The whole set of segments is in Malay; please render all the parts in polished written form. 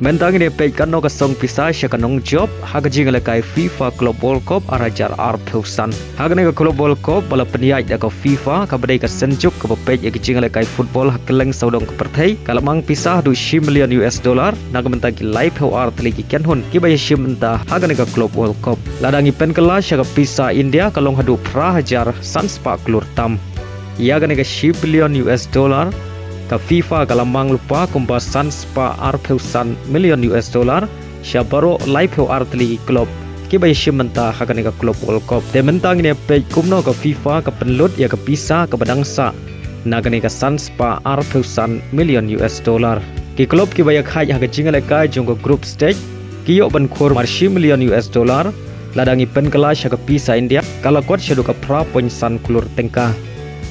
Mentang ini pekan no kasong pisah syakanong job haga jingle kai FIFA Club World Cup arajar arpeusan. Haga nega Club World Cup bala peniai da ka FIFA ka badai ka senjuk ka pej eg jingle kai football hakeleng saudong ka perthai kalamang pisah du $10 million naga mentang ki live how art lagi kenhun ki bay shimenta haga nega Club World Cup. Ladangi pen kelas syaga pisah India kalong hadu prahajar Sanspa klur tam. Yaga nega $10 million ka FIFA kalamang lupa kumbasan spa arpeusan $1 million syabaro live ho artli club kibay shimenta haganega club World Cup de mentang ne pe kumno ka FIFA ka penlut ya ka pisa ka badangsa naganega san spa arpeusan $1 million ki club kibay khai haga jingle ka jong group stage kiyo ban khor mar $10 million ladangi pen kelas haga pisa India kala kwat shadow ka pra point san klur tengka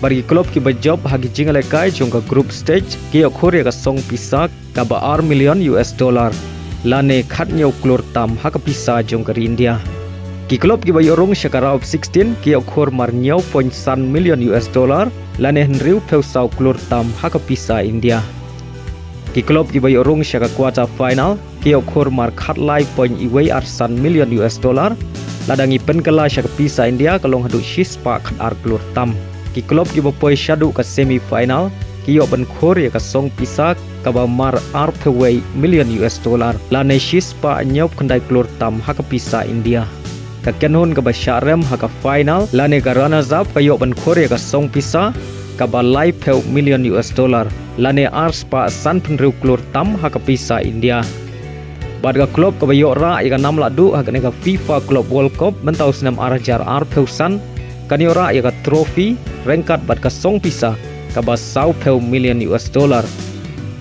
bagi klub ki bajob hagi jingle kai jongka group stage ki okhore ka song pisa ka ba $1 million lane khat nyau klur tam haka pisa jongka India ki klub ki bayorong syakara of 16 ki okhor mar nyau $1 million lane henriu peusau klur tam haka pisa India ki klub ki bayorong syaka quarter final ki okhor mar khat lai point iwei $1 million ladangi pen kala syaka pisa India kalong hadu shispa khat ar klur tam ki klub ki bapoi shadu ka semi final ki yo ban khor ya ka song pisa ka ba mar arpeway $1 million lane shispa nyop khandai klur tam haka pisa India ka kenhon ka ba sharem haka final lane ka runners up ka yo ban khor ya ka song pisa ka ba live $1 million lane arspa san penriu klur tam haka pisa India badga klub ka ba yo ra ya ka nam ladu haka ne ka FIFA Club World Cup mentau senam arajar arpeusan kaniora ya ka trophy rengkat bat ka song pisa ka ba $1 million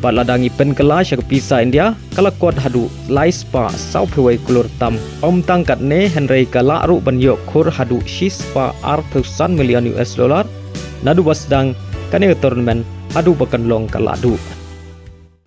bat ladangi pen kelas ya ka pisa India kala kot hadu laispa $1 klur tam om tangkat ne henry kala ru ban yok khur hadu shispa $1 million nadu basdang kane tournament hadu bakan long kala du